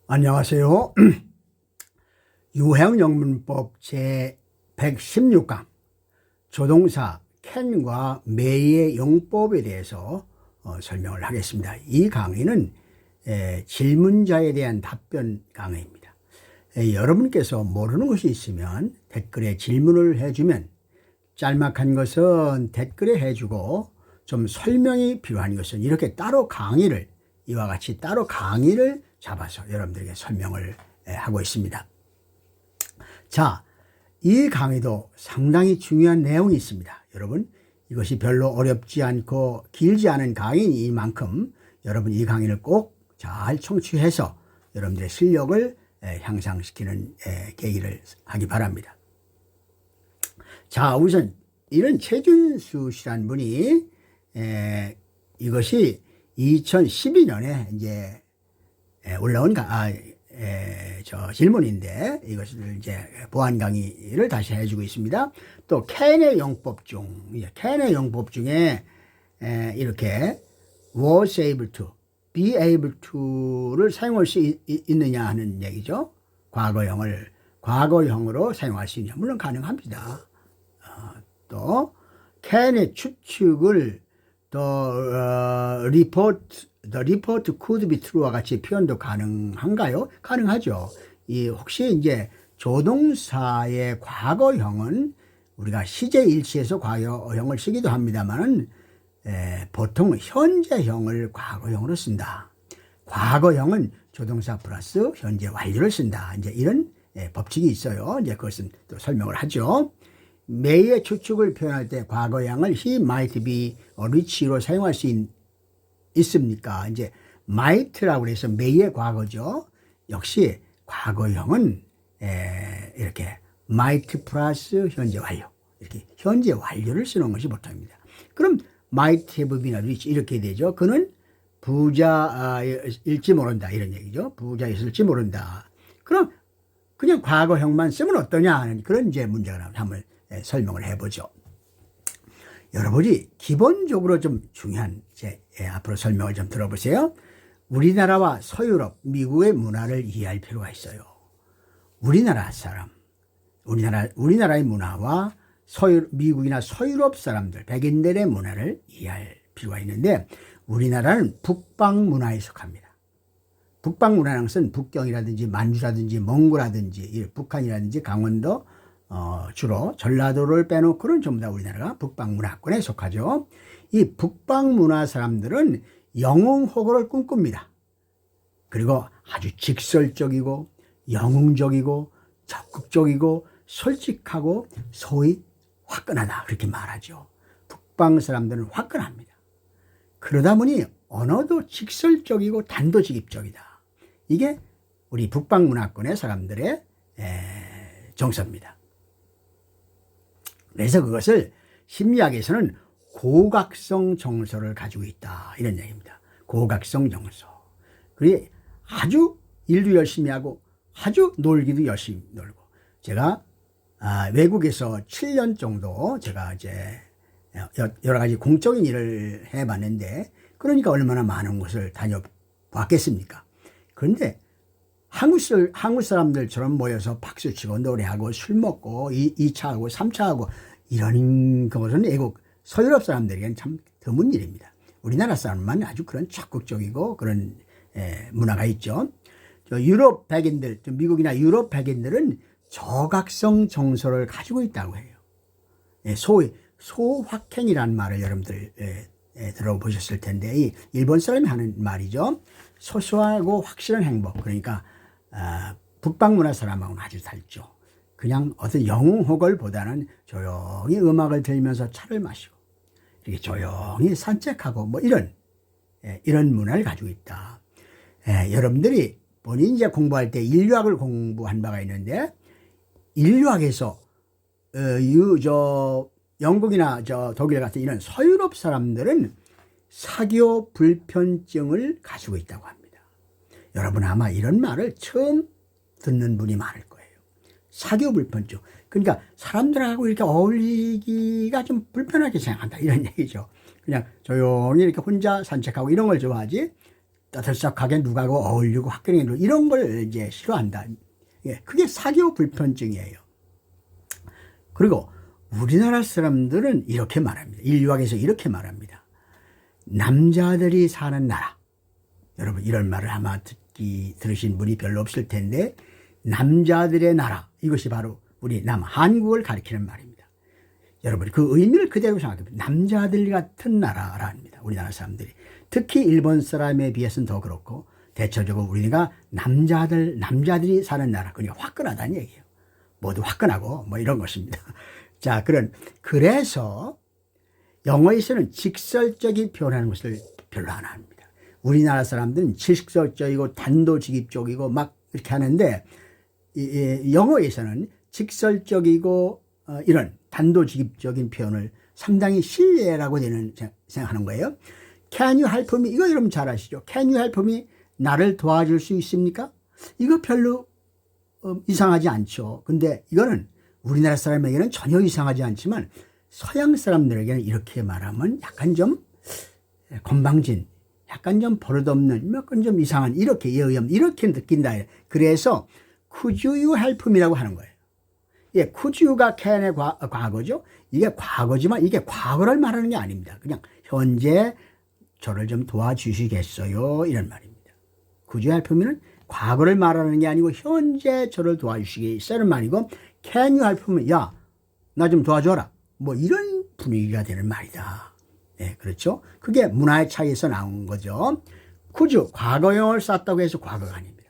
안녕하세요. 유형영문법 제116강 조동사 캔과 may의 용법에 대해서 설명을 하겠습니다. 이 강의는 질문자에 대한 답변 강의입니다. 여러분께서 모르는 것이 있으면 댓글에 질문을 해주면 짤막한 것은 댓글에 해주고 좀 설명이 필요한 것은 이렇게 따로 강의를 이와 같이 따로 강의를 잡아서 여러분들에게 설명을 하고 있습니다. 자, 이 강의도 상당히 중요한 내용이 있습니다. 여러분, 이것이 별로 어렵지 않고 길지 않은 강의이만큼 여러분 이 강의를 꼭 잘 청취해서 여러분들의 실력을 향상시키는 계기를 하기 바랍니다. 자, 우선 이런 최준수 씨라는 분이 이것이 2012년에 이제 올라온 질문인데 이것을 이제 보완 강의를 다시 해주고 있습니다. 또 캔의 용법 중에 이렇게 was able to, be able to를 사용할 수 있느냐 하는 얘기죠. 과거형을 과거형으로 사용할 수 있느냐, 물론 가능합니다. 또 캔의 추측을 the report could be true와 같이 표현도 가능한가요? 가능하죠. 혹시 이제 조동사의 과거형은 우리가 시제일치에서 과거형을 쓰기도 합니다만은 보통 현재형을 과거형으로 쓴다. 과거형은 조동사 플러스 현재 완료를 쓴다. 이제 이런 법칙이 있어요. 이제 그것은 또 설명을 하죠. may의 추측을 표현할 때 과거형을 he might be rich로 사용할 수 있습니까? 이제 might라고 해서 may의 과거죠. 역시 과거형은 이렇게 might 플러스 현재 완료, 이렇게 현재 완료를 쓰는 것이 보통입니다. 그럼 might have been rich 이렇게 되죠. 그는 부자일지 모른다, 이런 얘기죠. 부자였을지 모른다. 그럼 그냥 과거형만 쓰면 어떠냐 하는 그런 이제 문제가 나오면 한번 설명을 해보죠. 여러분이 기본적으로 좀 중요한 앞으로 설명을 좀 들어보세요. 우리나라와 서유럽, 미국의 문화를 이해할 필요가 있어요. 우리나라 사람, 우리나라의 문화와 미국이나 서유럽 사람들, 백인들의 문화를 이해할 필요가 있는데, 우리나라는 북방 문화에 속합니다. 북방 문화라는 것은 북경이라든지 만주라든지 몽고라든지 북한이라든지 강원도, 주로 전라도를 빼놓고는 전부 다 우리나라가 북방 문화권에 속하죠. 이 북방 문화 사람들은 영웅호거를 꿈꿉니다. 그리고 아주 직설적이고 영웅적이고 적극적이고 솔직하고 소위 화끈하다, 그렇게 말하죠. 북방 사람들은 화끈합니다. 그러다 보니 언어도 직설적이고 단도직입적이다. 이게 우리 북방 문화권의 사람들의 정서입니다. 그래서 그것을 심리학에서는 고각성 정서를 가지고 있다, 이런 얘기입니다. 고각성 정서. 그리고 아주 일도 열심히 하고 아주 놀기도 열심히 놀고. 제가 외국에서 7년 정도 제가 이제 여러 가지 공적인 일을 해봤는데, 그러니까 얼마나 많은 곳을 다녀봤겠습니까? 그런데 한국 사람들처럼 모여서 박수치고 노래하고 술 먹고 2차하고 3차하고 이런 것은 외국 서유럽 사람들에게는 참 드문 일입니다. 우리나라 사람만 아주 그런 적극적이고 그런 문화가 있죠. 유럽 백인들, 미국이나 유럽 백인들은 저각성 정서를 가지고 있다고 해요. 소위 소확행이라는 말을 여러분들 들어보셨을 텐데, 이 일본 사람이 하는 말이죠. 소소하고 확실한 행복. 그러니까 북방 문화 사람하고는 아주 다르죠. 그냥 어떤 영웅호걸보다는 조용히 음악을 들으면서 차를 마시고 이렇게 조용히 산책하고 뭐 이런 문화를 가지고 있다. 여러분들이 본인이 이제 공부할 때 인류학을 공부한 바가 있는데, 인류학에서 영국이나 독일 같은 이런 서유럽 사람들은 사교 불편증을 가지고 있다고 합니다. 여러분 아마 이런 말을 처음 듣는 분이 많을 거예요. 사교 불편증. 그러니까 사람들하고 이렇게 어울리기가 좀 불편하게 생각한다, 이런 얘기죠. 그냥 조용히 이렇게 혼자 산책하고 이런 걸 좋아하지, 떠들썩하게 누가하고 어울리고 학교에 이런 걸 이제 싫어한다. 예, 그게 사교 불편증이에요. 그리고 우리나라 사람들은 이렇게 말합니다. 인류학에서 이렇게 말합니다. 남자들이 사는 나라. 여러분 이런 말을 아마 들으신 분이 별로 없을 텐데 남자들의 나라 이것이 바로 우리 한국을 가리키는 말입니다. 여러분 그 의미를 그대로 생각해보면 남자들 같은 나라랍니다. 우리나라 사람들이 특히 일본 사람에 비해서는 더 그렇고 대체적으로 우리가 남자들이 사는 나라 그러니까 화끈하다는 얘기예요. 모두 화끈하고 뭐 이런 것입니다. 자 그래서 영어에서는 직설적인 표현하는 것을 별로 안 합니다. 우리나라 사람들은 직설적이고 단도직입적이고 막 이렇게 하는데 영어에서는 직설적이고 이런 단도직입적인 표현을 상당히 신뢰라고 생각하는 거예요. Can you help me? 이거 여러분 잘 아시죠? Can you help me? 나를 도와줄 수 있습니까? 이거 별로 이상하지 않죠. 근데 이거는 우리나라 사람에게는 전혀 이상하지 않지만 서양 사람들에게는 이렇게 말하면 약간 좀 건방진, 약간 좀 버릇없는, 약간 좀 이상한 이렇게 예의엄 이렇게 느낀다. 그래서 could you help me라고 하는 거예요. 예, could you가 can의 과거죠. 이게 과거지만 이게 과거를 말하는 게 아닙니다. 그냥 현재 저를 좀 도와주시겠어요? 이런 말입니다. could you help me는 과거를 말하는 게 아니고 현재 저를 도와주시겠어요는 말이고 can you help me? 야, 나 좀 도와줘라. 뭐 이런 분위기가 되는 말이다. 네, 그렇죠? 그게 문화의 차이에서 나온 거죠. could you, 과거형을 썼다고 해서 과거가 아닙니다.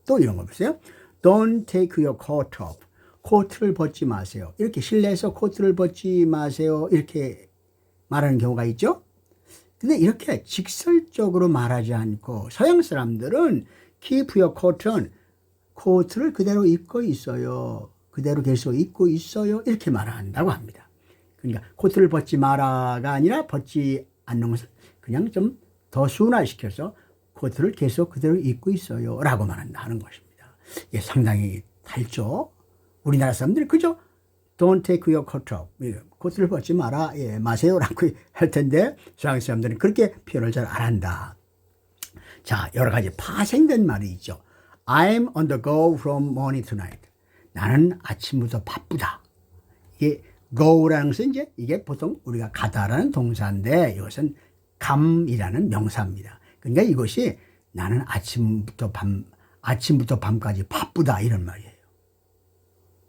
또 이런 거 보세요. Don't take your coat off. 코트를 벗지 마세요. 이렇게 실내에서 코트를 벗지 마세요. 이렇게 말하는 경우가 있죠. 근데 이렇게 직설적으로 말하지 않고 서양 사람들은 keep your coat은 코트를 그대로 입고 있어요. 그대로 계속 입고 있어요. 이렇게 말한다고 합니다. 그러니까 코트를 벗지 마라가 아니라 벗지 않는 것을 그냥 좀 더 순화시켜서 코트를 계속 그대로 입고 있어요. 라고 말한다는 것입니다. 예, 상당히 달죠. 우리나라 사람들이 그죠? Don't take your coat off. 코트를 벗지 마라. 예, 마세요. 라고 할 텐데 서양 사람들은 그렇게 표현을 잘 안 한다. 자, 여러 가지 파생된 말이 있죠. I'm on the go from morning to night. 나는 아침부터 바쁘다. 이게 go라는 것은 이제 이게 보통 우리가 가다라는 동사인데 이것은 감이라는 명사입니다. 그러니까 이것이 나는 아침부터 밤까지 바쁘다 이런 말이에요.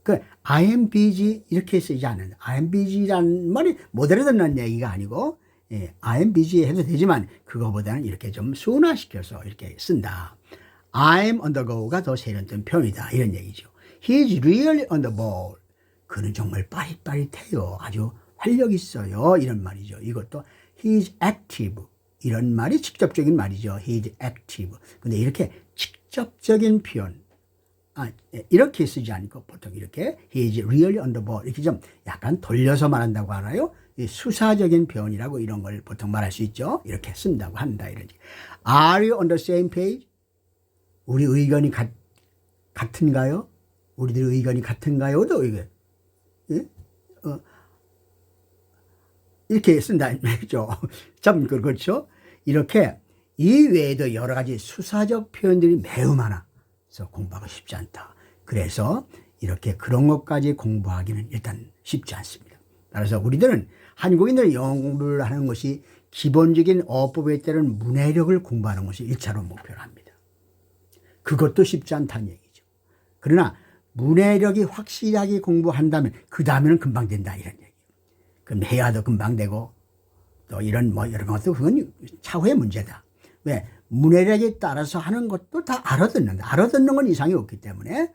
그 I am busy 이렇게 쓰지 않는다. I am busy라는 말이 못 알아듣는 얘기가 아니고 예, I am busy 해도 되지만 그거보다는 이렇게 좀 순화시켜서 이렇게 쓴다. I am on the go가 더 세련된 표현이다 이런 얘기죠. He is really on the ball. 그는 정말 빠릿빠릿해요. 아주 활력 있어요. 이런 말이죠. 이것도 he is active. 이런 말이 직접적인 말이죠. he is active. 근데 이렇게 직접적인 표현 이렇게 쓰지 않고 보통 이렇게 he is really on the ball 이렇게 좀 약간 돌려서 말한다고 하나요? 수사적인 표현이라고 이런 걸 보통 말할 수 있죠. 이렇게 쓴다고 한다. 이러지. Are you on the same page? 우리 의견이 같은가요? 우리들 의견이 같은가요? 또 이게 예? 이렇게 쓴다는 말이죠. 참 그렇죠. 이렇게 이 외에도 여러 가지 수사적 표현들이 매우 많아서 공부하기 쉽지 않다. 그래서 이렇게 그런 것까지 공부하기는 일단 쉽지 않습니다. 따라서 우리들은 한국인들 영어 공부를 하는 것이 기본적인 어법에 따른 문해력을 공부하는 것이 1차로 목표로 합니다. 그것도 쉽지 않다는 얘기죠. 그러나 문해력이 확실하게 공부한다면 그 다음에는 금방 된다 이런 얘기예요. 그럼 해야도 금방 되고 또 이런 여러 것도 그건 차후의 문제다. 왜? 문해력에 따라서 하는 것도 다 알아듣는다. 알아듣는 건 이상이 없기 때문에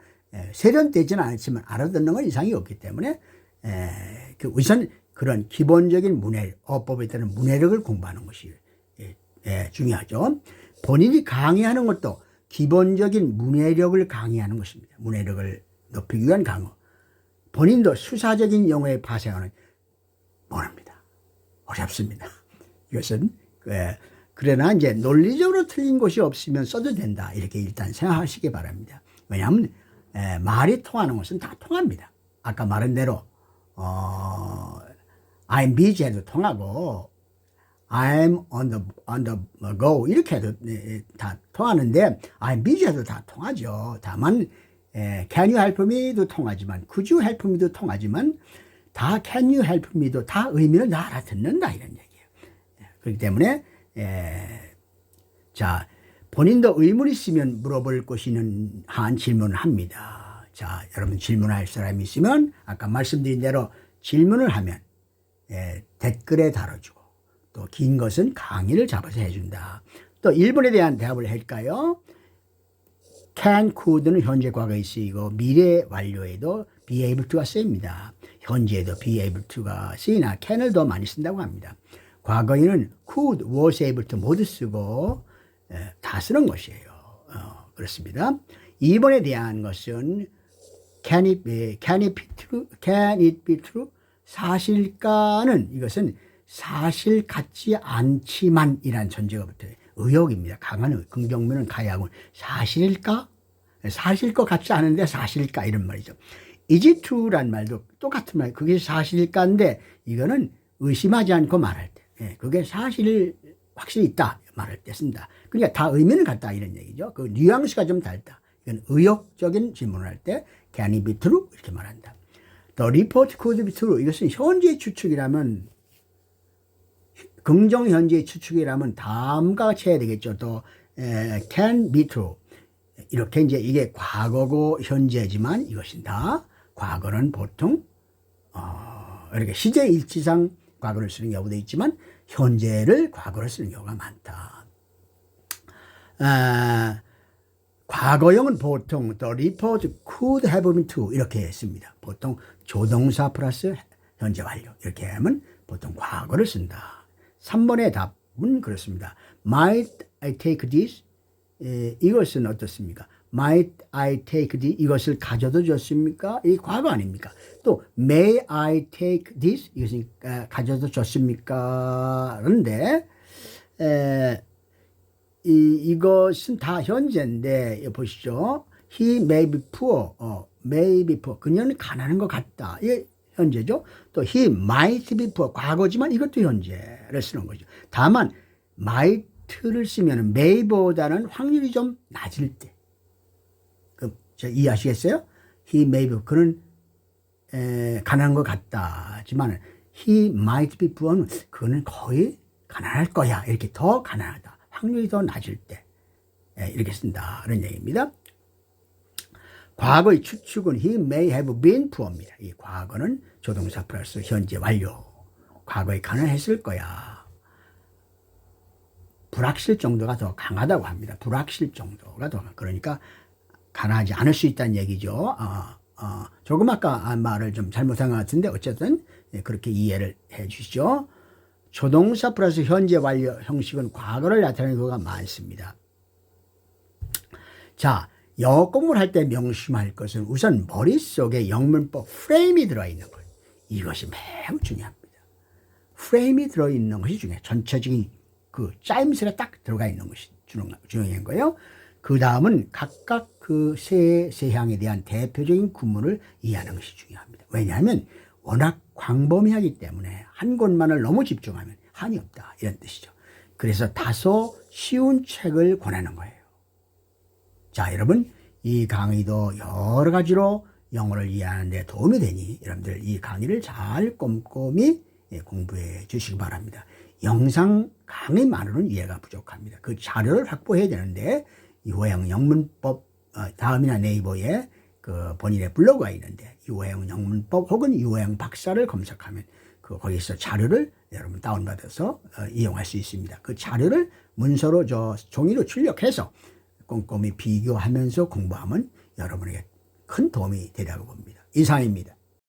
세련되지는 않지만 알아듣는 건 이상이 없기 때문에 우선 그런 기본적인 어법에 따른 문해력을 공부하는 것이 중요하죠. 본인이 강의하는 것도 기본적인 문해력을 강의하는 것입니다. 문해력을 높이기 위한 강의. 본인도 수사적인 영어에 파생하는 모릅니다. 어렵습니다. 이것은 그러나 이제 논리적으로 틀린 것이 없으면 써도 된다. 이렇게 일단 생각하시기 바랍니다. 왜냐하면 말이 통하는 것은 다 통합니다. 아까 말한 대로 I'm busy 해도 통하고 I'm on the go 이렇게 해도 다 통하는데 I'm busy 해도 다 통하죠. 다만 can you help me도 통하지만 could you help me도 통하지만 다 can you help me도 다 의미는 다 알아듣는다 이런 얘기예요. 그렇기 때문에 자 본인도 의문 있으면 물어볼 것이는 한 질문을 합니다. 자 여러분 질문할 사람이 있으면 아까 말씀드린 대로 질문을 하면 댓글에 달아주고 또 긴 것은 강의를 잡아서 해준다. 또 1번에 대한 대답을 할까요? can, could는 현재 과거에 쓰이고 미래 완료에도 be able to가 쓰입니다. 현재에도 be able to가 쓰이나 can을 더 많이 쓴다고 합니다. 과거에는 could, was able to 모두 쓰고 다 쓰는 것이에요. 그렇습니다. 2번에 대한 것은 can it be true? 사실까는 이것은 사실 같지 않지만 이란 전제가 붙어요. 의혹입니다. 강한 긍정문은 가야하고 사실일까? 사실 것 같지 않은데 사실일까? 이런 말이죠. Is it true란 말도 똑같은 말. 그게 사실일까인데 이거는 의심하지 않고 말할 때. 그게 사실 확실히 있다 말할 때 쓴다. 그러니까 다 의미는 같다 이런 얘기죠. 그 뉘앙스가 좀 다르다. 이건 의혹적인 질문을 할 때 can it be true? 이렇게 말한다. The report could be true. 이것은 현재 추측이라면 긍정 현재의 추측이라면 다음과 같이 해야 되겠죠. 또 can be true. 이렇게 이제 이게 과거고 현재지만 이것은 다 과거는 보통 이렇게 시제 일치상 과거를 쓰는 경우도 있지만 현재를 과거를 쓰는 경우가 많다. 과거형은 보통 the report could have been true 이렇게 했습니다. 보통 조동사 플러스 현재 완료 이렇게 하면 보통 과거를 쓴다. 3번의 답은 그렇습니다. Might I take this? 이것은 어떻습니까? Might I take this? 이것을 가져도 좋습니까? 이 과거 아닙니까? 또 May I take this? 이것은 가져도 좋습니까? 그런데 이것은 다 현재인데 보시죠. He may be poor. may be poor. 그녀는 가난한 것 같다. 이게 현재죠. 또 he might be poor. 과거지만 이것도 현재를 쓰는 거죠. 다만 might를 쓰면 may보다는 확률이 좀 낮을 때. 이해하시겠어요? He may be 그는 가난한 것 같다지만 he might be poor는 그는 거의 가난할 거야. 이렇게 더 가난하다. 확률이 더 낮을 때 이렇게 쓴다. 그런 얘기입니다. 과거의 추측은 he may have been poor입니다. 이 과거는 조동사 플러스 현재 완료. 과거에 가난했을 거야. 불확실 정도가 더 강하다고 합니다. 불확실 정도가 더 그러니까 가난하지 않을 수 있다는 얘기죠. 조금 아까 말을 좀 잘못한 것 같은데 어쨌든 그렇게 이해를 해 주시죠. 조동사 플러스 현재 완료 형식은 과거를 나타내는 경우가 많습니다. 자, 영어 공부를 할 때 명심할 것은 우선 머릿속에 영문법 프레임이 들어있는 것. 이것이 매우 중요합니다. 프레임이 들어있는 것이 중요해요. 전체적인 그 짜임새가 딱 들어가 있는 것이 중요한 거예요. 그 다음은 각각 그 세 세향에 대한 대표적인 구문을 이해하는 것이 중요합니다. 왜냐하면 워낙 광범위하기 때문에 한 곳만을 너무 집중하면 한이 없다 이런 뜻이죠. 그래서 다소 쉬운 책을 권하는 거예요. 자, 여러분 이 강의도 여러 가지로 영어를 이해하는 데 도움이 되니 여러분들 이 강의를 잘 꼼꼼히 공부해 주시기 바랍니다. 영상 강의만으로는 이해가 부족합니다. 그 자료를 확보해야 되는데 유호영 영문법 다음이나 네이버에 그 본인의 블로그가 있는데 유호영 영문법 혹은 유호영 박사를 검색하면 거기서 자료를 여러분 다운받아서 이용할 수 있습니다. 그 자료를 문서로 종이로 출력해서 꼼꼼히 비교하면서 공부하면 여러분에게 큰 도움이 되리라고 봅니다. 이상입니다.